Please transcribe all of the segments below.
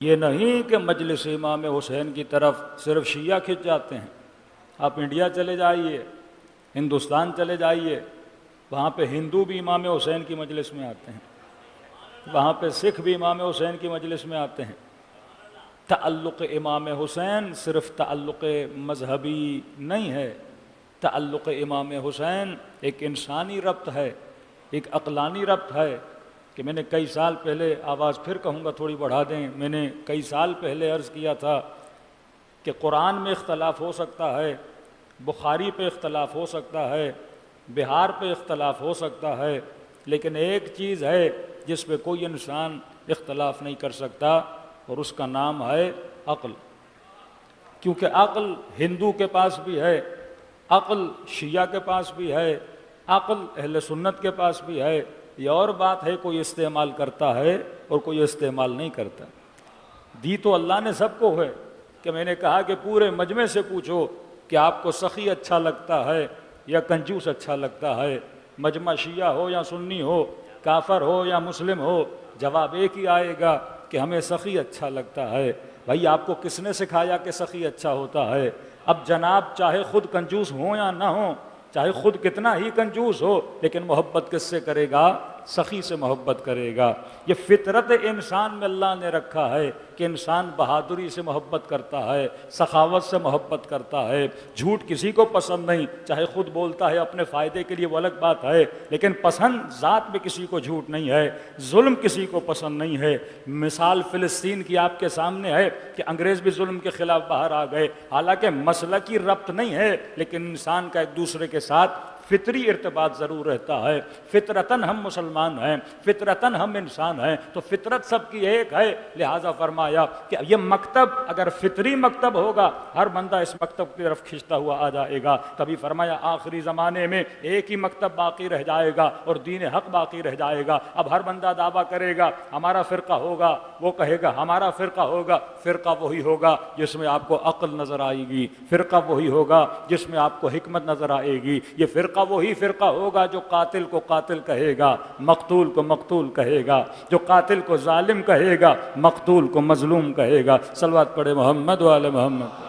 یہ نہیں کہ مجلس امام حسین کی طرف صرف شیعہ کھنچ جاتے ہیں۔ آپ انڈیا چلے جائیے، ہندوستان چلے جائیے، وہاں پہ ہندو بھی امام حسین کی مجلس میں آتے ہیں، وہاں پہ سکھ بھی امام حسین کی مجلس میں آتے ہیں۔ تعلق امام حسین صرف تعلق مذہبی نہیں ہے، تعلق امام حسین ایک انسانی ربط ہے، ایک عقلانی ربط ہے کہ میں نے کئی سال پہلے، آواز پھر کہوں گا تھوڑی بڑھا دیں، میں نے کئی سال پہلے عرض کیا تھا کہ قرآن میں اختلاف ہو سکتا ہے، بخاری پہ اختلاف ہو سکتا ہے، بہار پہ اختلاف ہو سکتا ہے، لیکن ایک چیز ہے جس پہ کوئی انسان اختلاف نہیں کر سکتا، اور اس کا نام ہے عقل۔ کیونکہ عقل ہندو کے پاس بھی ہے، عقل شیعہ کے پاس بھی ہے، عقل اہل سنت کے پاس بھی ہے۔ یہ اور بات ہے کوئی استعمال کرتا ہے اور کوئی استعمال نہیں کرتا۔ دی تو اللہ نے سب کو ہے، کہ میں نے کہا کہ پورے مجمع سے پوچھو کہ آپ کو سخی اچھا لگتا ہے یا کنجوس اچھا لگتا ہے، مجمع شیعہ ہو یا سنی ہو، کافر ہو یا مسلم ہو، جواب ایک ہی آئے گا کہ ہمیں سخی اچھا لگتا ہے۔ بھائی آپ کو کس نے سکھایا کہ سخی اچھا ہوتا ہے؟ اب جناب چاہے خود کنجوس ہوں یا نہ ہوں، چاہے خود کتنا ہی کنجوس ہو، لیکن محبت کس سے کرے گا؟ سخی سے محبت کرے گا۔ یہ فطرت انسان میں اللہ نے رکھا ہے کہ انسان بہادری سے محبت کرتا ہے، سخاوت سے محبت کرتا ہے۔ جھوٹ کسی کو پسند نہیں، چاہے خود بولتا ہے اپنے فائدے کے لیے وہ الگ بات ہے، لیکن پسند ذات میں کسی کو جھوٹ نہیں ہے، ظلم کسی کو پسند نہیں ہے۔ مثال فلسطین کی آپ کے سامنے ہے کہ انگریز بھی ظلم کے خلاف باہر آ گئے، حالانکہ مسئلہ کی ربط نہیں ہے، لیکن انسان کا ایک دوسرے کے ساتھ فطری ارتباط ضرور رہتا ہے۔ فطرتاً ہم مسلمان ہیں، فطرتاً ہم انسان ہیں، تو فطرت سب کی ایک ہے، لہٰذا فرمایا کہ یہ مکتب اگر فطری مکتب ہوگا، ہر بندہ اس مکتب کی طرف کھنچتا ہوا آ جائے گا۔ تبھی فرمایا آخری زمانے میں ایک ہی مکتب باقی رہ جائے گا اور دین حق باقی رہ جائے گا۔ اب ہر بندہ دعویٰ کرے گا ہمارا فرقہ ہوگا، وہ کہے گا ہمارا فرقہ ہوگا۔ فرقہ وہی ہوگا جس میں آپ کو عقل نظر آئے گی، فرقہ وہی ہوگا جس میں آپ کو حکمت نظر آئے گی۔ یہ فرقہ وہی فرقہ ہوگا جو قاتل کو قاتل کہے گا، مقتول کو مقتول کہے گا، جو قاتل کو ظالم کہے گا، مقتول کو مظلوم کہے گا۔ صلوات پڑھے محمد و آل محمد۔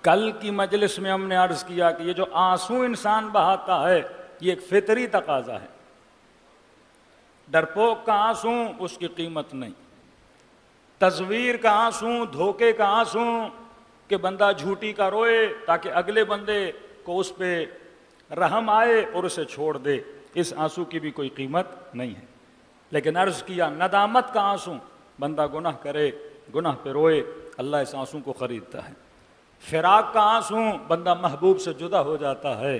کل کی مجلس میں ہم نے عرض کیا کہ یہ جو آنسو انسان بہاتا ہے یہ ایک فطری تقاضا ہے۔ ڈرپوک کا آنسو اس کی قیمت نہیں، تزویر کا آنسو، دھوکے کا آنسو کہ بندہ جھوٹی کا روئے تاکہ اگلے بندے کو اس پہ رحم آئے اور اسے چھوڑ دے، اس آنسو کی بھی کوئی قیمت نہیں ہے۔ لیکن عرض کیا ندامت کا آنسو، بندہ گناہ کرے، گناہ پہ روئے، اللہ اس آنسو کو خریدتا ہے۔ فراق کا آنسو، بندہ محبوب سے جدا ہو جاتا ہے،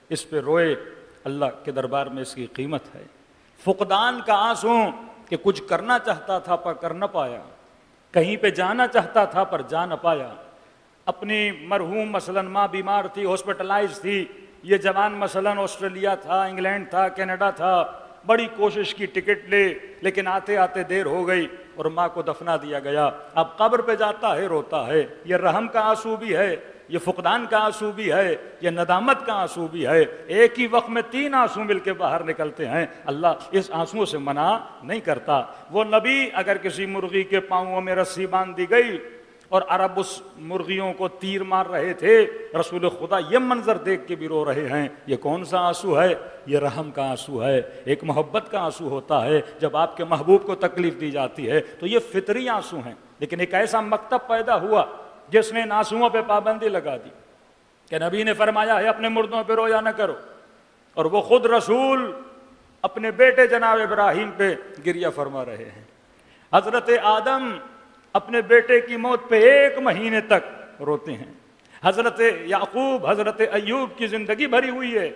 اس پہ روئے، اللہ کے دربار میں اس کی قیمت ہے۔ فقدان کا آنسو کہ کچھ کرنا چاہتا تھا پر کر نہ پایا، کہیں پہ جانا چاہتا تھا پر جا نہ پایا، اپنی مرحوم مثلاً ماں بیمار تھی، ہاسپٹلائز تھی، یہ جوان مثلاً آسٹریلیا تھا، انگلینڈ تھا، کینیڈا تھا، بڑی کوشش کی ٹکٹ لے، لیکن آتے آتے دیر ہو گئی اور ماں کو دفنا دیا گیا۔ اب قبر پہ جاتا ہے روتا ہے۔ یہ رحم کا آنسو بھی ہے، یہ فقدان کا آنسو بھی ہے، یہ ندامت کا آنسو بھی ہے۔ ایک ہی وقت میں تین آنسو مل کے باہر نکلتے ہیں، اللہ اس آنسو سے منع نہیں کرتا۔ وہ نبی اگر کسی مرغی کے پاؤں میں رسی باندھ دی گئی اور عرب اس مرغیوں کو تیر مار رہے تھے، رسول خدا یہ منظر دیکھ کے بھی رو رہے ہیں، یہ کون سا آنسو ہے؟ یہ رحم کا آنسو ہے، ایک محبت کا آنسو ہوتا ہے۔ جب آپ کے محبوب کو تکلیف دی جاتی ہے تو یہ فطری آنسو ہیں، لیکن ایک ایسا مکتب پیدا ہوا جس نے ان آنسوؤں پہ پابندی لگا دی کہ نبی نے فرمایا ہے اپنے مردوں پہ رویا نہ کرو، اور وہ خود رسول اپنے بیٹے جناب ابراہیم پہ گریہ فرما رہے ہیں۔ حضرت آدم اپنے بیٹے کی موت پہ 1 مہینے تک روتے ہیں۔ حضرت یعقوب، حضرت ایوب کی زندگی بھری ہوئی ہے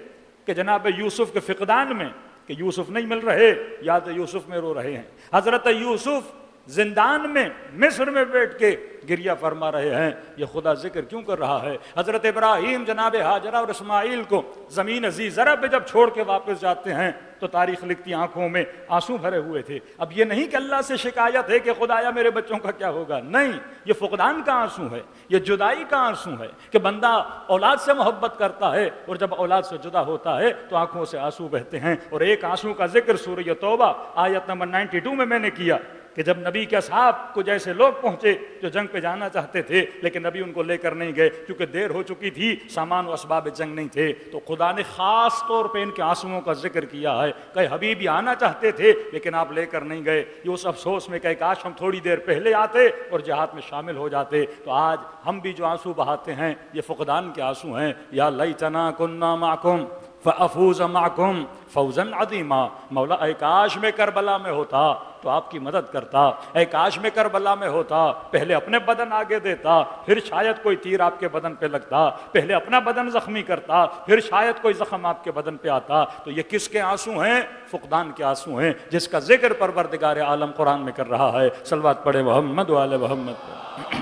کہ جناب یوسف کے فقدان میں، کہ یوسف نہیں مل رہے، یاد یوسف میں رو رہے ہیں۔ حضرت یوسف زندان میں مصر میں بیٹھ کے گریہ فرما رہے ہیں، یہ خدا ذکر کیوں کر رہا ہے؟ حضرت ابراہیم جناب ہاجرہ اور اسماعیل کو زمین ذی زرع پہ جب چھوڑ کے واپس جاتے ہیں تو تاریخ لکھتی آنکھوں میں آنسو بھرے ہوئے تھے۔ اب یہ نہیں کہ اللہ سے شکایت ہے کہ خدایا میرے بچوں کا کیا ہوگا، نہیں، یہ فقدان کا آنسو ہے، یہ جدائی کا آنسو ہے کہ بندہ اولاد سے محبت کرتا ہے اور جب اولاد سے جدا ہوتا ہے تو آنکھوں سے آنسو بہتے ہیں۔ اور ایک آنسو کا ذکر سورہ توبہ آیت نمبر 92 میں نے کیا کہ جب نبی کے اصحاب کو جیسے لوگ پہنچے جو جنگ پہ جانا چاہتے تھے لیکن نبی ان کو لے کر نہیں گئے کیونکہ دیر ہو چکی تھی، سامان و اسباب جنگ نہیں تھے، تو خدا نے خاص طور پہ ان کے آنسوؤں کا ذکر کیا ہے کہ حبیبی آنا چاہتے تھے لیکن آپ لے کر نہیں گئے۔ یہ اس افسوس میں کہ کاش ہم تھوڑی دیر پہلے آتے اور جہاد میں شامل ہو جاتے۔ تو آج ہم بھی جو آنسو بہاتے ہیں یہ فقدان کے آنسو ہیں۔ یا لیتنا کنا معکم فافوز معکم فوزا عظیما، مولا اے کاش میں کربلا میں ہوتا تو آپ کی مدد کرتا، اے کاش میں کربلا میں ہوتا پہلے اپنے بدن آگے دیتا، پھر شاید کوئی تیر آپ کے بدن پہ لگتا، پہلے اپنا بدن زخمی کرتا، پھر شاید کوئی زخم آپ کے بدن پہ آتا۔ تو یہ کس کے آنسو ہیں؟ فقدان کے آنسو ہیں، جس کا ذکر پروردگار عالم قرآن میں کر رہا ہے۔ صلوات پڑھے محمد و آل محمد۔